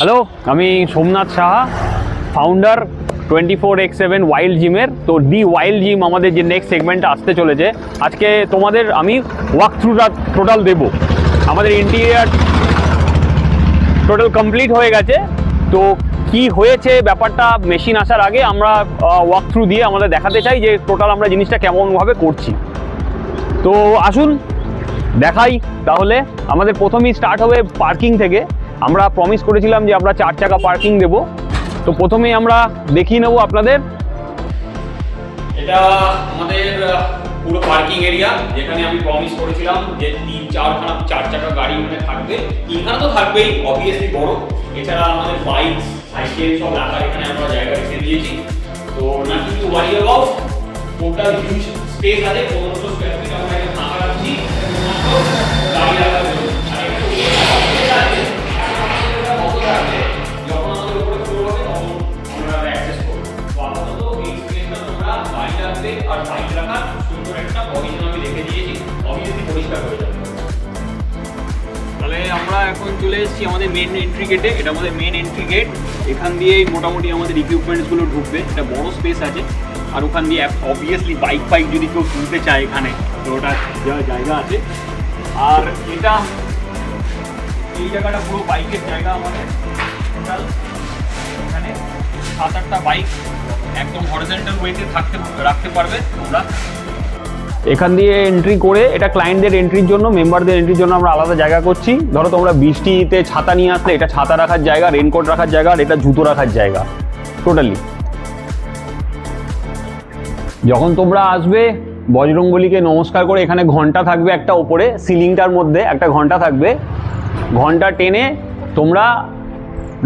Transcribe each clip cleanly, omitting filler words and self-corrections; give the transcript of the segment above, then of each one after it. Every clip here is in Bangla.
হ্যালো, আমি Somnath Saha, founder 24x7 wild জিমের। তো দি ওয়াইল্ড জিম আমাদের যে নেক্সট সেগমেন্টটা আসতে চলেছে, আজকে তোমাদের আমি ওয়াক থ্রুটা টোটাল দেবো। আমাদের ইন্টেরিয়ার টোটাল কমপ্লিট হয়ে গেছে। তো কি হয়েছে ব্যাপারটা মেশিন আসার আগে আমরা ওয়াক থ্রু দিয়ে আমাদের দেখাতে চাই যে টোটাল আমরা জিনিসটা কেমনভাবে করছি। তো আসুন দেখাই তাহলে। আমাদের প্রথমেই স্টার্ট হবে পার্কিং থেকে। আমরা প্রমিস করেছিলাম যে আমরা 4 চাকা পার্কিং দেব। তো প্রথমেই আমরা দেখিয়ে নেব আপনাদের। এটা আমাদের পুরো পার্কিং এরিয়া, যেখানে আমি প্রমিস করেছিলাম যে 3-4খানা 4 চাকা গাড়ি এখানে থাকবে। 3খানা তো থাকবেই, অবভিয়াসলি বড়। এছাড়া আমাদের বাইক, সাইকেল সব রাখার এখানে আমরা জায়গা রেখে দিয়েছি। তো নাকি to worry about, total huge space আছে। 1500 স্কয়ার ফিট আমরা এখানে ফাঁকা রাখছি গাড়ি রাখার জন্য। যখন আমাদের উপরে ফ্লোর হবে তখন আমরা অ্যাক্সেস করব। তো আপাতত এই স্পেসটা তোমরা গাড়ি রাখবে আর বাইক রাখার সুন্দর একটা পজিশন আমি রেখে দিয়েছি, অবভিয়াসলি পরিষ্কার হয়ে যাবে। তাহলে আমরা এখন চলে এসেছি আমাদের মেন এন্ট্রি গেটে। এটা আমাদের মেন এন্ট্রি গেট। এখান দিয়েই মোটামুটি আমাদের ইকুইপমেন্টসগুলো ঢুকবে। এটা বড় স্পেস আছে, আর ওখান দিয়ে অবভিয়াসলি বাইক যদি কেউ তুলতে চায় এখানে, তো ওটা জায়গা আছে। আর এটা এই জায়গাটা পুরো বাইকের জায়গা আমাদের। টোটাল এখানে 7-8টা বাইক একদম হরিজন্টাল ওয়েতে রাখতে পারবে তোমরা। এখান দিয়ে এন্ট্রি করে, এটা ক্লায়েন্টদের এন্ট্রির জন্য, মেম্বারদের এন্ট্রির জন্য আমরা আলাদা জায়গা করছি। ধরো তোমরা বৃষ্টিতে ছাতা নিয়ে আসলে এটা ছাতা রাখার জায়গা, রেনকোট রাখার জায়গা, আর এটা জুতো রাখার জায়গা টোটালি। যখন তোমরা আসবে বজরংবলীকে নমস্কার করে এখানে ঘন্টা থাকবে একটা, ওপরে সিলিংটার মধ্যে একটা ঘন্টা থাকবে। ঘন্টা টেনে তোমরা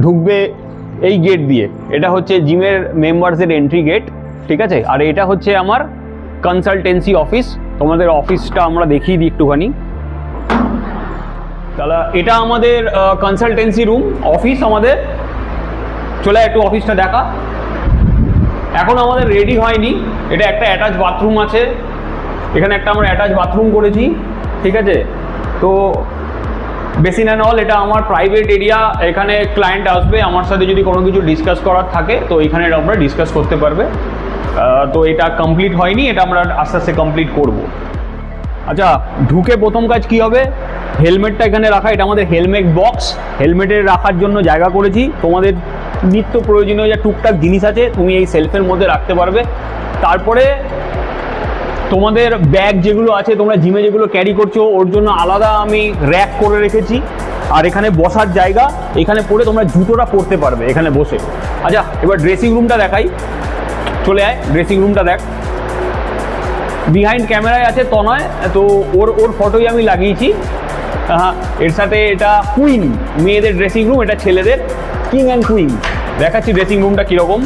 ঢুকবে এই গেট দিয়ে। এটা হচ্ছে জিমের মেম্বারসের এন্ট্রি গেট, ঠিক আছে। আর এটা হচ্ছে আমার কনসালটেন্সি অফিস। তোমাদের অফিসটা আমরা দেখিয়ে দিই একটুখানি। তাহলে এটা আমাদের কনসালটেন্সি রুম, অফিস আমাদের। চলে একটু অফিসটা দেখা। এখন আমাদের রেডি হয়নি। এটা একটা অ্যাটাচ বাথরুম আছে এখানে, একটা আমরা অ্যাটাচ বাথরুম করেছি, ঠিক আছে। তো বেসিন অ্যান্ড অল, এটা আমার প্রাইভেট এরিয়া। এখানে ক্লায়েন্ট আসবে, আমার সাথে যদি কোনো কিছু ডিসকাস করার থাকে তো এখানে আমরা ডিসকাস করতে পারবে। তো এটা কমপ্লিট হয়নি, এটা আমরা আস্তে আস্তে কমপ্লিট করব। আচ্ছা, ঢুকে প্রথম কাজ কি হবে, হেলমেটটা এখানে রাখা। এটা আমাদের হেলমেট বক্স, হেলমেটের রাখার জন্য জায়গা করেছি। তোমাদের নিত্য প্রয়োজনীয় যা টুকটাক জিনিস আছে তুমি এই সেলফের মধ্যে রাখতে পারবে। তারপরে তোমাদের ব্যাগ যেগুলো আছে, তোমরা জিমে যেগুলো ক্যারি করছো, ওর জন্য আলাদা আমি র্যাক করে রেখেছি। আর এখানে বসার জায়গা, এখানে পরে তোমরা জুতোটা পরতে পারবে এখানে বসে। আচ্ছা, এবার ড্রেসিং রুমটা দেখাই। চলে আয়, ড্রেসিং রুমটা দেখ। বিহাইন্ড ক্যামেরায় আছে তনয়, তো ওর ফটোই আমি লাগিয়েছি। হ্যাঁ, এর সাথে এটা কুইন, মেয়েদের ড্রেসিং রুম, এটা ছেলেদের কিং অ্যান্ড কুইন। দেখাচ্ছি ড্রেসিং রুমটা কীরকম।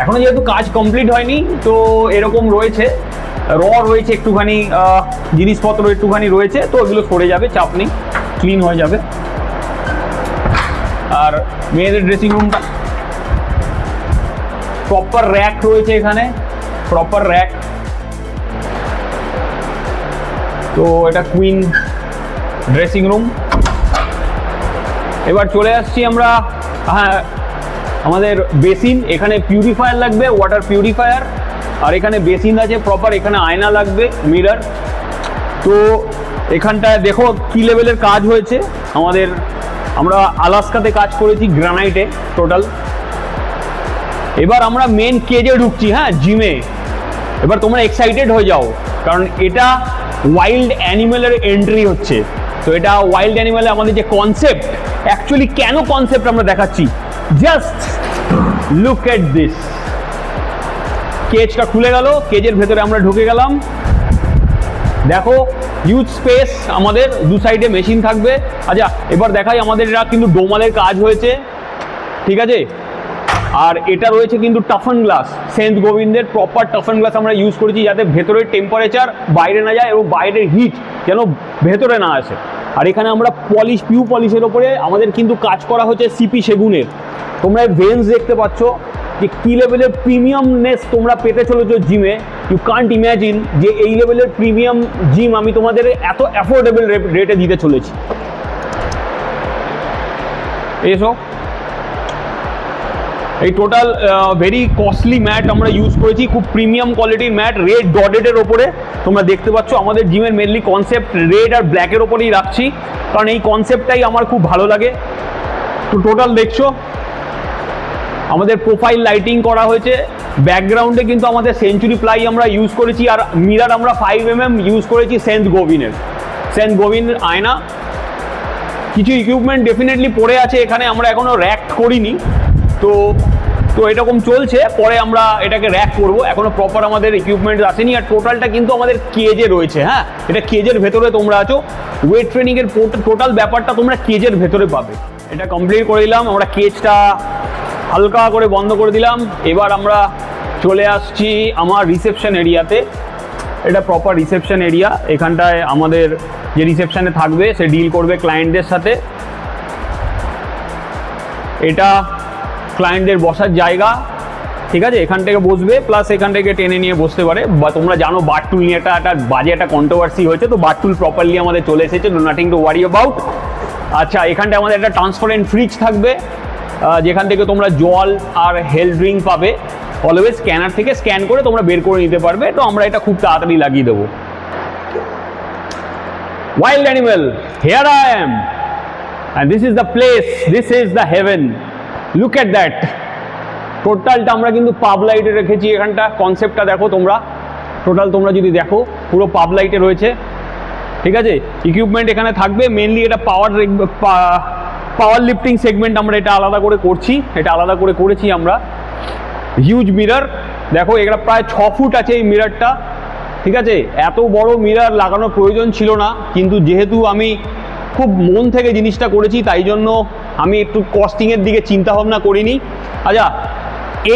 এখনও যেহেতু কাজ কমপ্লিট হয়নি, তো এরকম রয়েছে, রয়েছে একটুখানি জিনিসপত্র একটুখানি রয়েছে, তো ওগুলো সরে যাবে, চাপ নেই, ক্লিন হয়ে যাবে। আর মেয়েদের ড্রেসিং রুমটা প্রপার র্যাক রয়েছে এখানে, প্রপার র্যাক। তো এটা কুইন ড্রেসিং রুম। এবার চলে আসছি আমরা, হ্যাঁ, আমাদের বেসিন। এখানে পিউরিফায়ার লাগবে, ওয়াটার পিউরিফায়ার। আর এখানে বেসিন আছে প্রপার, এখানে আয়না লাগবে, মিরর। তো এখানটায় দেখো কি লেভেলের কাজ হয়েছে আমাদের। আমরা আলাস্কাতে কাজ করেছি, গ্রানাইটে টোটাল। এবার আমরা মেন কেজে ঢুকছি, হ্যাঁ, জিমে। এবার তোমরা এক্সাইটেড হয়ে যাও, কারণ এটা ওয়াইল্ড অ্যানিমেলের এন্ট্রি হচ্ছে। তো এটা ওয়াইল্ড অ্যানিমেলে আমাদের যে কনসেপ্ট, অ্যাকচুয়ালি কেন কনসেপ্ট আমরা দেখাচ্ছি। Just look at this. কেজটা খুলে গেল, কেজের ভেতরে আমরা ঢুকে গেলাম। দেখো হিউজ স্পেস, আমাদের দু সাইডে মেশিন থাকবে। আচ্ছা, এবার দেখাই, আমাদের এটা কিন্তু ডোমালের কাজ হয়েছে, ঠিক আছে। আর এটা রয়েছে কিন্তু টাফন গ্লাস, সেন্ট গোবিন্দের প্রপার টাফন গ্লাস আমরা ইউজ করেছি, যাতে ভেতরের টেম্পারেচার বাইরে না যায় এবং বাইরের হিট যেন ভেতরে না আসে। আর এখানে আমরা পলিশ, পিউ পলিশের ওপরে আমাদের কিন্তু কাজ করা হচ্ছে সিপি সেগুনের। তোমরা ভেন্স দেখতে পাচ্ছ যে কী লেভেলের প্রিমিয়ামনেস তোমরা পেতে চলেছো জিমে। ইউ কান্ট ইম্যাজিন যে এই লেভেলের প্রিমিয়াম জিম আমি তোমাদের এত অ্যাফোর্ডেবল রেটে দিতে চলেছি। এসো, এই টোটাল ভেরি কস্টলি ম্যাট আমরা ইউজ করেছি, খুব প্রিমিয়াম কোয়ালিটির ম্যাট, রেড ডটেডের ওপরে। তোমরা দেখতে পাচ্ছ আমাদের জিমের মেনলি কনসেপ্ট রেড আর ব্ল্যাকের ওপরেই রাখছি, কারণ এই কনসেপ্টটাই আমার খুব ভালো লাগে। তো টোটাল দেখছো আমাদের প্রোফাইল লাইটিং করা হয়েছে, ব্যাকগ্রাউন্ডে কিন্তু আমাদের সেঞ্চুরি প্লাই আমরা ইউজ করেছি, আর মিরার আমরা 5mm ইউজ করেছি সেন্ট গোবিন আয়না। কিছু ইকুইপমেন্ট ডেফিনেটলি পড়ে আছে এখানে, আমরা এখনো র্যাক করিনি, তো এরকম চলছে, পরে আমরা এটাকে র্যাক করব, এখনো প্রপার আমাদের ইকুইপমেন্ট আসেনি। আর টোটালটা কিন্তু আমাদের কেজে রয়েছে, হ্যাঁ এটা কেজের ভেতরে তোমরা আছো, ওয়েট ট্রেনিংয়ের টোটাল ব্যাপারটা তোমরা কেজের ভেতরে পাবে। এটা কমপ্লিট করে দিলাম, আমরা কেজটা হালকা করে বন্ধ করে দিলাম। এবার আমরা চলে আসছি আমার রিসেপশন এরিয়াতে। এটা প্রপার রিসেপশন এরিয়া, এখানটায় আমাদের যে রিসেপশনে থাকবে সে ডিল করবে ক্লায়েন্টদের সাথে। এটা ক্লায়েন্টদের বসার জায়গা, ঠিক আছে, এখান থেকে বসবে, প্লাস এখান থেকে টেনে নিয়ে বসতে পারে। বা তোমরা জানো বারটুল নিয়ে একটা বাজে একটা কন্ট্রোভার্সি হয়েছে, তো বারটুল প্রপারলি আমাদের চলে এসেছে, নাথিং টু ওয়ারি অ্যাবাউট। আচ্ছা, এখানটায় আমাদের একটা ট্রান্সপারেন্ট ফ্রিজ থাকবে, যেখান থেকে তোমরা জল আর হেলথ ড্রিঙ্ক পাবে, অলওয়েজ স্ক্যানার থেকে স্ক্যান করে তোমরা বের করে নিতে পারবে। তো আমরা এটা খুব তাড়াতাড়ি লাগিয়ে দেবো। Wild animal, here I am, and this is the place, this is the heaven. Look at that. টোটালটা আমরা কিন্তু পাব লাইটে রেখেছি, এখানটা কনসেপ্টটা দেখো তোমরা, টোটাল তোমরা যদি দেখো পুরো পাব লাইটে রয়েছে, ঠিক আছে। ইকুইপমেন্ট এখানে থাকবে, মেনলি এটা পাওয়ার লিফটিং সেগমেন্ট আমরা এটা আলাদা করে করছি, এটা আলাদা করে করেছি আমরা। হিউজ মিরর দেখো, এটা প্রায় 6 ফুট আছে এই মিররটা, ঠিক আছে। এত বড় মিরর লাগানোর প্রয়োজন ছিল না, কিন্তু যেহেতু আমি খুব মন থেকে জিনিসটা করেছি, তাই জন্য আমি একটু কস্টিংয়ের দিকে চিন্তা ভাবনা করিনি। আচ্ছা,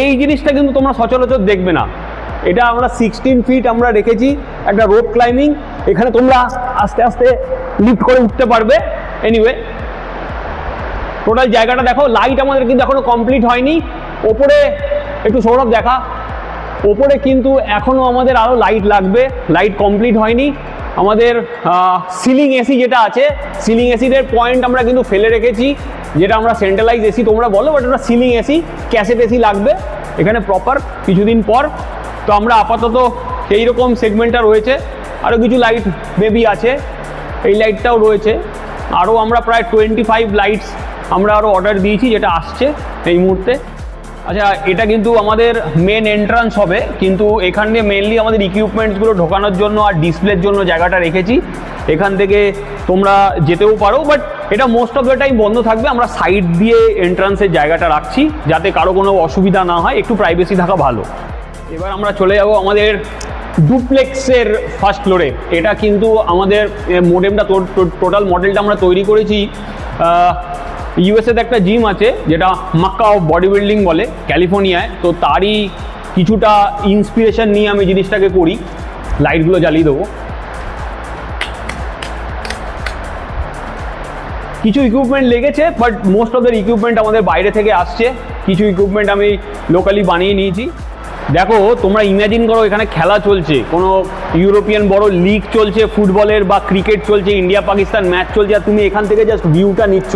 এই জিনিসটা কিন্তু তোমরা সচরাচর দেখবে না, এটা আমরা 16 ফিট আমরা রেখেছি, একটা রোপ ক্লাইম্বিং, এখানে তোমরা আস্তে আস্তে লিফট করে উঠতে পারবে। এনিওয়ে, টোটাল জায়গাটা দেখো, লাইট আমাদের কিন্তু এখনো কমপ্লিট হয়নি। ওপরে একটু সৌরভ দেখা, ওপরে কিন্তু এখনো আমাদের আরও লাইট লাগবে, লাইট কমপ্লিট হয়নি। আমাদের সিলিং এসি যেটা আছে, সিলিং এসিদের পয়েন্ট আমরা কিন্তু ফেলে রেখেছি, যেটা আমরা সেন্ট্রালাইজ এসি তোমরা বলো, বাট ওটা সিলিং এসি, ক্যাসেট এসি লাগবে এখানে প্রপার কিছুদিন পর। তো আমরা আপাতত এইরকম সেগমেন্টটা রয়েছে, আরও কিছু লাইট মেবি আছে, এই লাইটটাও রয়েছে, আরও আমরা প্রায় 25 লাইটস আমরা আরও অর্ডার দিয়েছি, যেটা আসছে এই মুহূর্তে। আচ্ছা, এটা কিন্তু আমাদের মেন এন্ট্রান্স হবে, কিন্তু এখানে মেনলি আমাদের ইকুইপমেন্টসগুলো ঢোকানোর জন্য আর ডিসপ্লের জন্য জায়গাটা রেখেছি। এখান থেকে তোমরা যেতেও পারো, বাট এটা মোস্ট অফ দ্য টাইম বন্ধ থাকবে। আমরা সাইড দিয়ে এন্ট্রান্সের জায়গাটা রাখছি, যাতে কারো কোনো অসুবিধা না হয়, একটু প্রাইভেসি থাকা ভালো। এবার আমরা চলে যাব আমাদের ডুপ্লেক্সের ফার্স্ট ফ্লোরে। এটা কিন্তু আমাদের মোডেমটা, টোটাল মডেলটা আমরা তৈরি করেছি ইউএসএতে একটা জিম আছে যেটা মাক্কা অফ বডি বিল্ডিং বলে, ক্যালিফোর্নিয়ায়। তো তারই কিছুটা ইন্সপিরেশন নিয়ে আমি জিনিসটাকে করি। লাইটগুলো জ্বালিয়ে দেবো। কিছু ইকুইপমেন্ট লেগেছে, but most of the equipment আমাদের বাইরে থেকে আসছে। কিছু ইকুইপমেন্ট আমি লোকালি বানিয়ে নিয়েছি। দেখো, তোমরা ইমাজিন করো এখানে খেলা চলছে, কোনো ইউরোপিয়ান বড় লিগ চলছে ফুটবলের, বা ক্রিকেট চলছে, ইন্ডিয়া পাকিস্তান ম্যাচ চলছে, আর তুমি এখান থেকে জাস্ট ভিউটা নিচ্ছ।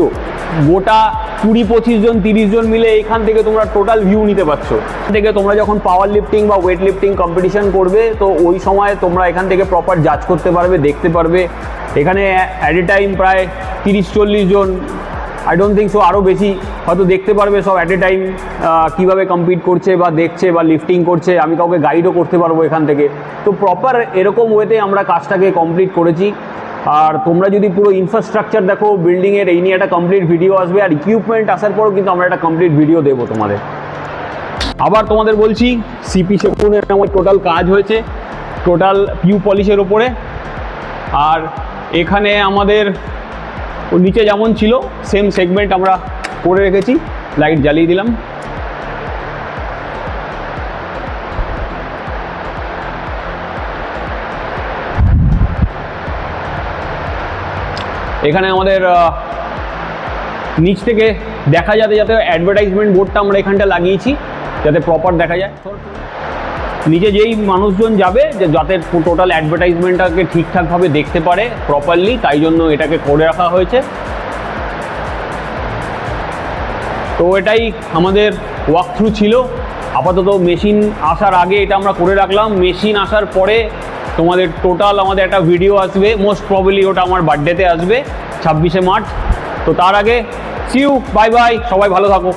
গোটা 20-25 জন 30 জন মিলে এখান থেকে তোমরা টোটাল ভিউ নিতে পারছো। এখান থেকে তোমরা যখন পাওয়ার লিফটিং বা ওয়েট লিফটিং কম্পিটিশন করবে, তো ওই সময় তোমরা এখান থেকে প্রপার জাজ করতে পারবে, দেখতে পারবে। এখানে অ্যাট এ টাইম প্রায় 30-40 জন, আই ডোন্ট থিঙ্ক সো, আরও বেশি হয়তো দেখতে পারবে সব অ্যাট এ টাইম কীভাবে কম্পিট করছে বা দেখছে বা লিফটিং করছে। আমি কাউকে গাইডও করতে পারবো এখান থেকে। তো প্রপার এরকম ওয়েতে আমরা কাজটাকে কমপ্লিট করেছি। আর তোমরা যদি পুরো ইনফ্রাস্ট্রাকচার দেখো বিল্ডিংয়ের, এই নিয়ে একটা কমপ্লিট ভিডিও আসবে, আর ইকুইপমেন্ট আসার পরও কিন্তু আমরা একটা কমপ্লিট ভিডিও দেবো তোমাদের। আবার তোমাদের বলছি, সিপি সেগুনের আমার টোটাল কাজ হয়েছে, টোটাল পিউ পলিশের ওপরে। আর এখানে আমাদের নিচে যেমন ছিল সেম সেগমেন্ট আমরা করে রেখেছি। লাইট জ্বালিয়ে দিলাম। এখানে আমাদের নিচ থেকে দেখা যাতে অ্যাডভার্টাইজমেন্ট বোর্ডটা আমরা এখানটা লাগিয়েছি, যাতে প্রপার দেখা যায়। নিচে যেই মানুষজন যাবে, যাতে টোটাল অ্যাডভার্টাইজমেন্টটাকে ঠিকঠাকভাবে দেখতে পারে প্রপারলি, তাই জন্য এটাকে করে রাখা হয়েছে। তো এটাই আমাদের ওয়াক থ্রু ছিল। আপাতত মেশিন আসার আগে এটা আমরা করে রাখলাম। মেশিন আসার পরে তোমাদের টোটাল আমাদের একটা ভিডিও আসবে, মোস্ট প্রবাবলি ওটা আমার বার্থডেতে আসবে 26শে মার্চ। তো তার আগে সি ইউ, বাই বাই, সবাই ভালো থাকো।